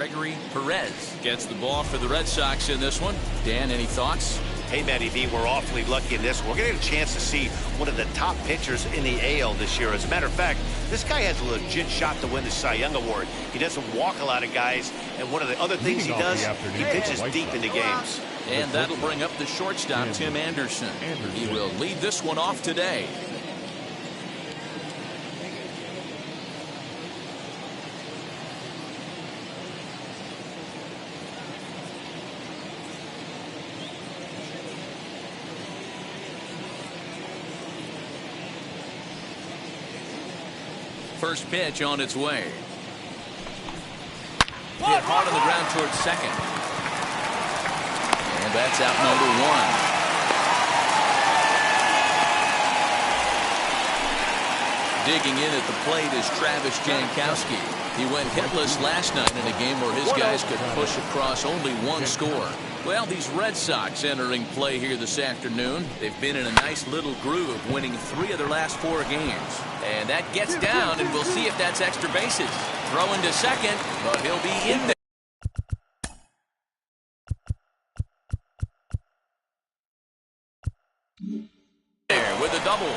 Gregory Perez gets the ball for the Red Sox in this one. Dan, any thoughts? Hey, Matty V, we're awfully lucky in this. We're going to get a chance to see one of the top pitchers in the AL this year. As a matter of fact, this guy has a legit shot to win the Cy Young Award. He doesn't walk a lot of guys, and one of the other things he does, he pitches deep into games. And that'll bring up the shortstop, Tim Anderson. He will lead this one off today. First pitch on its way. Hit hard on the ground towards second. And that's out number one. Digging in at the plate is Travis Jankowski. He went hitless last night in a game where his guys could push across only one score. Well, these Red Sox entering play here this afternoon. They've been in a nice little groove, winning 3 of their last 4 games. And that gets down, and we'll see if that's extra bases. Throwing to second, but he'll be in there with a double.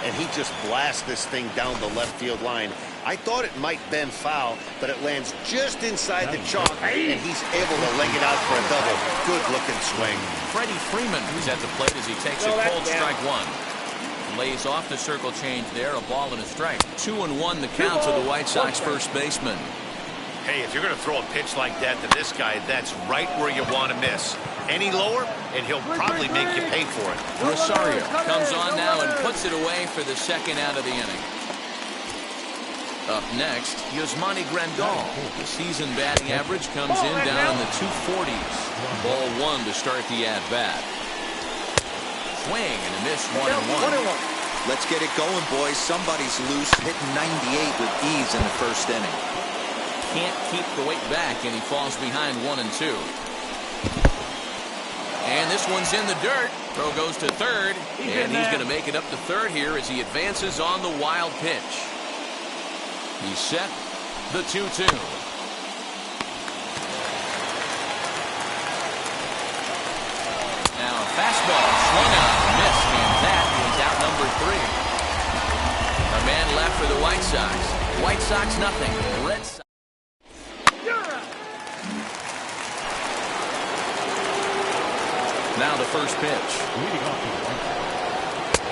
And he just blasts this thing down the left field line. I thought it might bend foul, but it lands just inside the chalk, and he's able to leg it out for a double. Good-looking swing. Freddie Freeman is at the plate as he takes a cold strike one. Lays off the circle change there, a ball and a strike. 2-1 the count to the White Sox first baseman. Hey, if you're going to throw a pitch like that to this guy, that's right where you want to miss. Any lower, and he'll probably make you pay for it. Rosario comes on now and puts it away for the second out of the inning. Up next, Yasmani Grandal. The season batting average comes in down in the 240s. Ball 1 to start the at-bat. Swing and a miss, 1-1. Let's get it going, boys. Somebody's loose, hitting 98 with ease in the first inning. Can't keep the weight back, and he falls behind 1-2. And this one's in the dirt. Throw goes to third, and he's going to make it up to third here as he advances on the wild pitch. He's set. The 2-2. Now a fastball swung on, missed, and that is out number 3. A man left for the White Sox. White Sox nothing. Red Sox. Now the first pitch.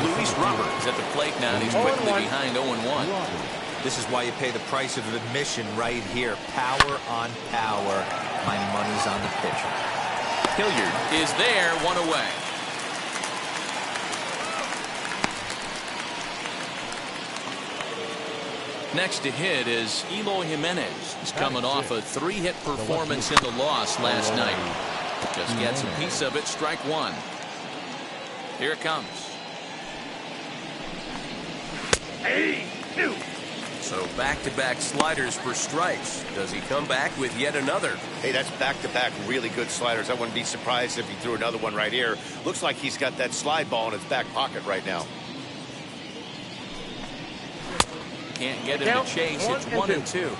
Luis Robert is at the plate now, and he's quickly behind 0-1. This is why you pay the price of admission right here. Power on power. My money's on the pitcher. Hilliard is there, 1 away. Next to hit is Eloy Jimenez. He's coming off a 3-hit performance in the loss last night. Just gets a piece of it, strike 1. Here it comes. So back-to-back sliders for strikes. Does he come back with yet another? Hey, that's back-to-back really good sliders. I wouldn't be surprised if he threw another one right here. Looks like he's got that slide ball in his back pocket right now. Can't get him to chase. It's 1-2.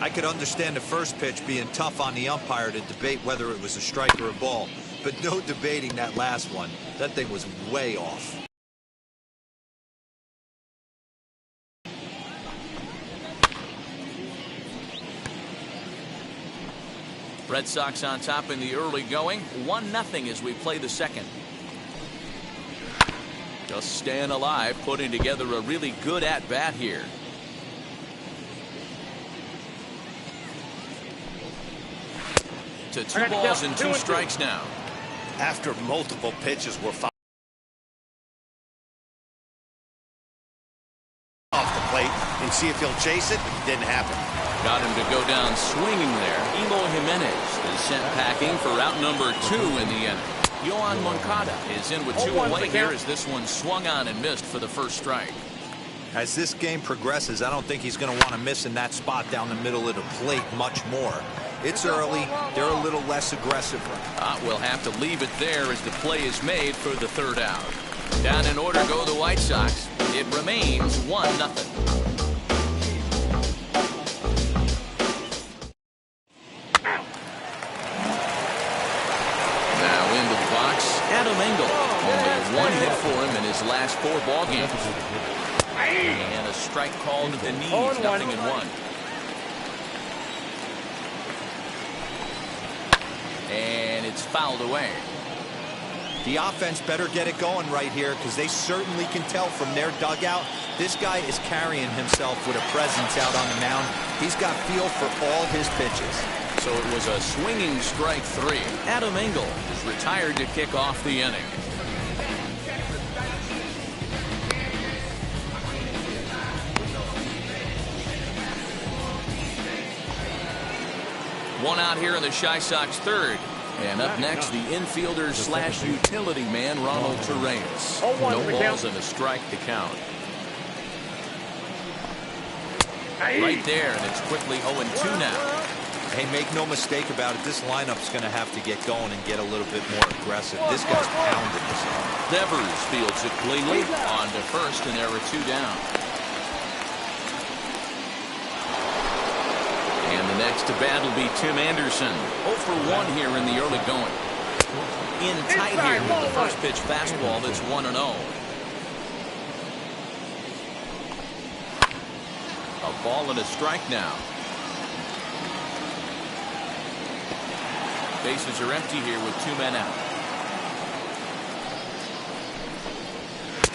I could understand the first pitch being tough on the umpire to debate whether it was a strike or a ball, but no debating that last one. That thing was way off. Red Sox on top in the early going. 1-0 as we play the second. Just staying alive, putting together a really good at-bat here. To 2 balls and 2 strikes now. After multiple pitches were fouled off the plate and see if he'll chase it. Didn't happen. Got him to go down swinging there. Eloy Jimenez is sent packing for out number 2 in the inning. Yoan Moncada is in with 2 away here as this one swung on and missed for the first strike. As this game progresses, I don't think he's going to want to miss in that spot down the middle of the plate much more. It's early. They're a little less aggressive. We'll have to leave it there as the play is made for the third out. Down in order go the White Sox. It remains 1-0. Adam Engel. Only one hit for him in his last 4 ball games. And a strike called at the knees, 0-1. And it's fouled away. The offense better get it going right here, because they certainly can tell from their dugout this guy is carrying himself with a presence out on the mound. He's got feel for all his pitches. So it was a swinging strike 3. Adam Engel is retired to kick off the inning. One out here in the Chi Sox third. And up next, the infielder slash utility man, Ronald Torreyes. No balls and a strike to count. Right there, and it's quickly 0-2 now. Hey, make no mistake about it, this lineup's going to have to get going and get a little bit more aggressive. This guy's pounding this up. Devers fields it cleanly on to first, and there are 2 down. And the next to bat will be Tim Anderson. 0 for 1 here in the early going. In tight here with the first pitch fastball that's 1-0. A ball and a strike now. Bases are empty here with 2 men out.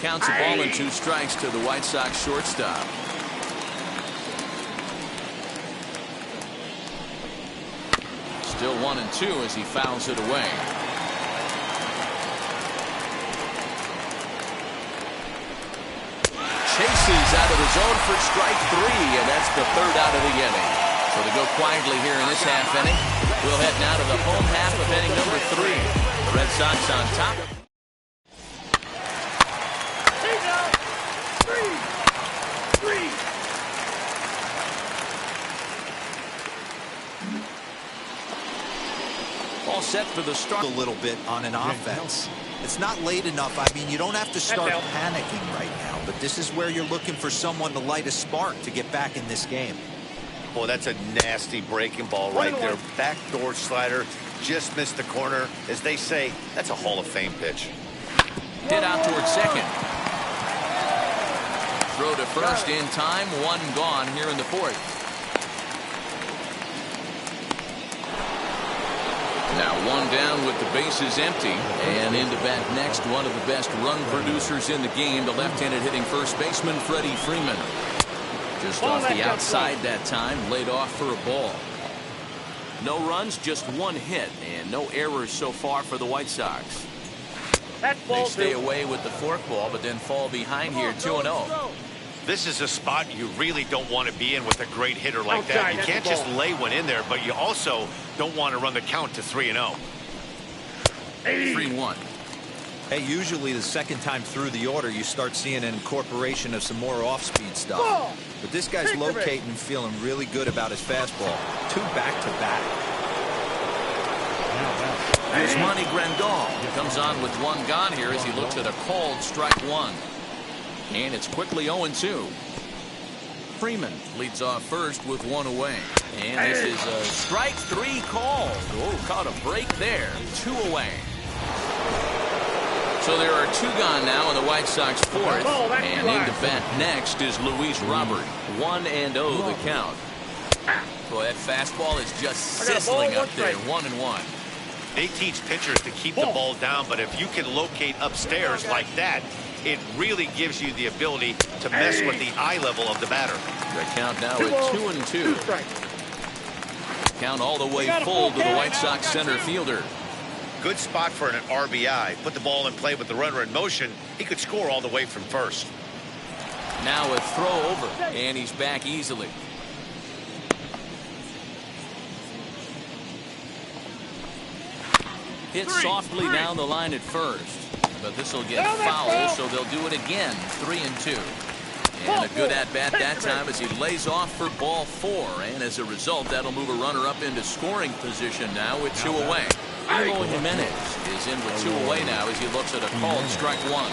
Counts a ball and 2 strikes to the White Sox shortstop. Still 1-2 as he fouls it away. Chases out of the zone for strike 3, and that's the 3rd out of the inning. So to go quietly here in this half inning, we'll head now to the home half of inning number 3. The Red Sox on top. All set for the start. A little bit on an offense. It's not late enough. I mean, you don't have to start panicking right now, but this is where you're looking for someone to light a spark to get back in this game. Boy, that's a nasty breaking ball right there. Backdoor slider, just missed the corner. As they say, that's a Hall of Fame pitch. Hit out towards second. Throw to first in time. 1 gone here in the 4th. Now 1 down with the bases empty. And into bat next, one of the best run producers in the game, the left-handed hitting first baseman, Freddie Freeman. Just off the outside that time, laid off for a ball. No runs, just 1 hit, and no errors so far for the White Sox. They stay away with the forkball, but then fall behind here 2-0. This is a spot you really don't want to be in with a great hitter like that. You can't just lay one in there, but you also don't want to run the count to 3-0. 3-1. Hey, usually the second time through the order, you start seeing an incorporation of some more off-speed stuff. But this guy's locating and feeling really good about his fastball. 2 back-to-back. Here's Monty Grandal. Comes on with 1 gone here as he looks at a called strike 1. And it's quickly 0-2. Freeman leads off first with 1 away. And this is a strike 3 called. Oh, caught a break there. 2 away. So there are 2 gone now in the White Sox 4th. And into bat next is Luis Robert. 1-0 the count. Boy, that fastball is just sizzling up there. 1-1. They teach pitchers to keep the ball down, but if you can locate upstairs like that, it really gives you the ability to mess with the eye level of the batter. The count now at 2-2. Count all the way full to the White Sox center fielder. Good spot for an RBI. Put the ball in play with the runner in motion. He could score all the way from first. Now a throw over, and he's back easily. Hit softly down the line at first. But this will get foul, so they'll do it again. 3-2. And a good at-bat that time as he lays off for ball 4. And as a result, that'll move a runner up into scoring position now with 2 away. Eloy Jimenez is in with 2 away now as he looks at a called strike 1.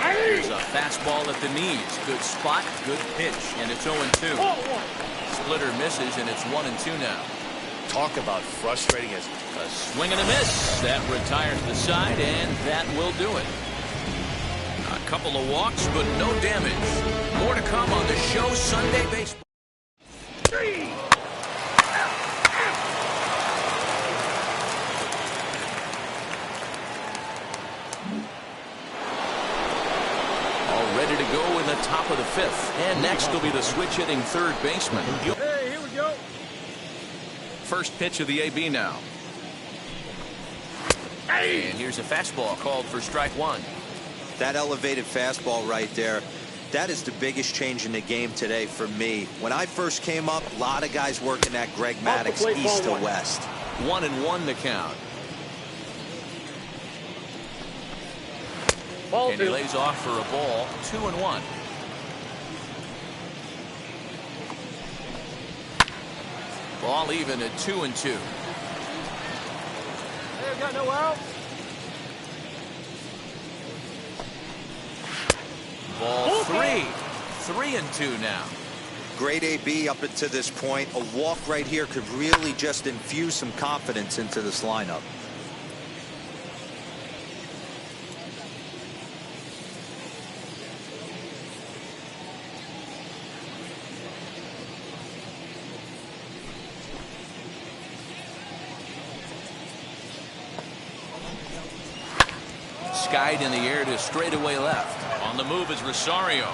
There's a fastball at the knees. Good spot, good pitch, and it's 0-2. Splitter misses, and it's 1-2 now. Talk about frustrating as a swing and a miss. That retires the side, and that will do it. A couple of walks, but no damage. More to come on the show Sunday Baseball. All ready to go in the top of the fifth. And next will be the switch-hitting third baseman. Hey, here we go. First pitch of the AB now. And here's a fastball called for strike one. That elevated fastball right there, that is the biggest change in the game today for me. When I first came up, a lot of guys working that Greg Maddux east to west. 1-1 to count. Ball And he two. lays off for a ball. 2-1. Ball even at 2-2. Hey, got no out. Ball 3. 3-2 now. Great AB up until this point. A walk right here could really just infuse some confidence into this lineup. Skied in the air to straightaway left. On the move is Rosario.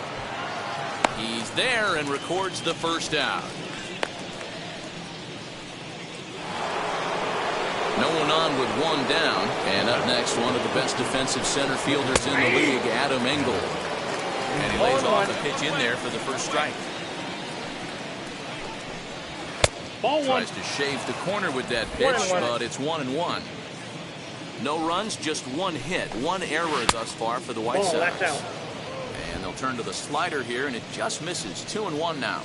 He's there and records the first out. No one on with one down. And up next, one of the best defensive center fielders in the league, Adam Engel. And he lays off a pitch in there for the first strike. Ball one. Tries to shave the corner with that pitch, but it's 1-1. No runs, just one hit, one error thus far for the White Ball, Sox. that's out. And they'll turn to the slider here, and it just misses. 2-1 now.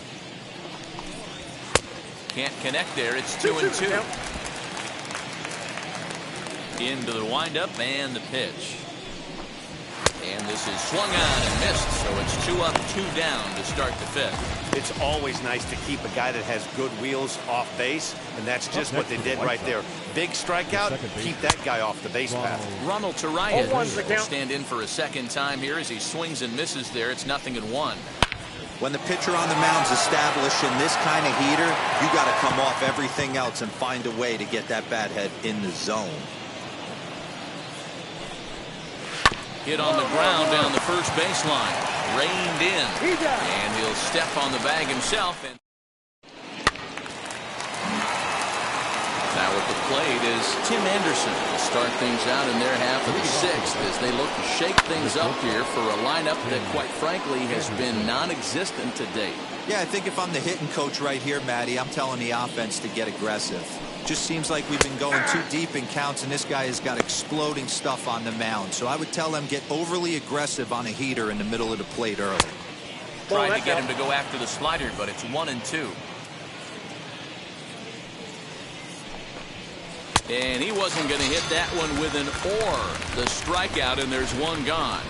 Can't connect there. It's 2-2. Into the windup and the pitch. And this is swung on and missed, so it's 2 up, 2 down to start the fifth. it's always nice to keep a guy that has good wheels off base, and that's just what they did right there. Big strikeout, keep that guy off the base path. Ronald Tarayan will stand in for a second time here as he swings and misses there. It's 0-1. When the pitcher on the mound's establishing this kind of heater, you got to come off everything else and find a way to get that bat head in the zone. Hit on the ground down the first baseline. Reined in. And he'll step on the bag himself. And now at the plate is Tim Anderson to start things out in their half of the sixth as they look to shake things up here for a lineup that, quite frankly, has been non-existent to date. Yeah, I think if I'm the hitting coach right here, Matty, I'm telling the offense to get aggressive. Just seems like we've been going too deep in counts, and this guy has got exploding stuff on the mound. So I would tell them get overly aggressive on a heater in the middle of the plate early. Trying to get him to go after the slider, but it's 1-2. And he wasn't going to hit that one with an or. The strikeout, and there's one gone.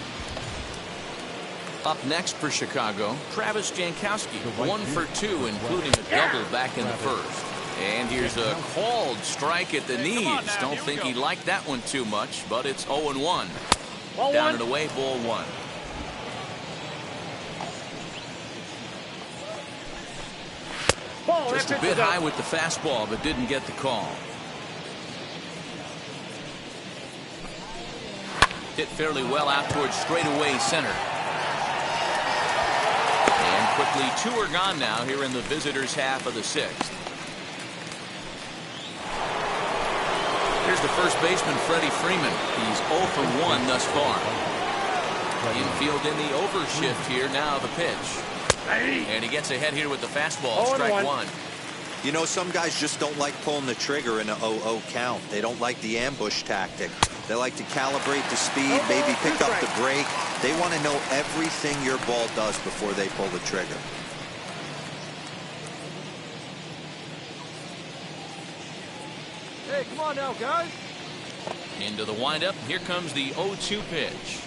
Up next for Chicago, Travis Jankowski, 1 for 2, including a double back in the first. And here's a called strike at the knees. Don't think he liked that one too much, but it's 0-1. Down and away, ball 1. Just a bit high with the fastball, but didn't get the call. Hit fairly well out towards straightaway center. And quickly 2 are gone now here in the visitors' half of the sixth. Here's the first baseman, Freddie Freeman. He's 0 for 1 thus far. Infield in the overshift here. Now the pitch. And he gets ahead here with the fastball. Strike 1. You know, some guys just don't like pulling the trigger in a 0-0 count. They don't like the ambush tactic. They like to calibrate the speed, maybe pick up the break. They want to know everything your ball does before they pull the trigger. Hey, come on now, guys. Into the windup. Here comes the 0-2 pitch.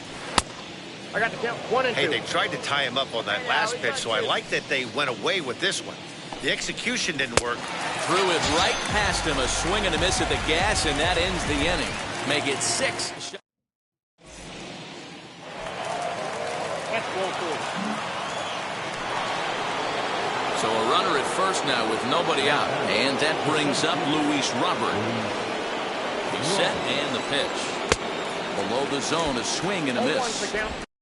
I got the count. 1 and 2. Hey, they tried to tie him up on that last pitch, so I like that they went away with this one. The execution didn't work. Threw it right past him. A swing and a miss at the gas, and that ends the inning. Make it 6. That's ball 4. So a runner at first now with nobody out. And that brings up Luis Robert. He's set and the pitch. Below the zone, a swing and a 0-1 miss. the count.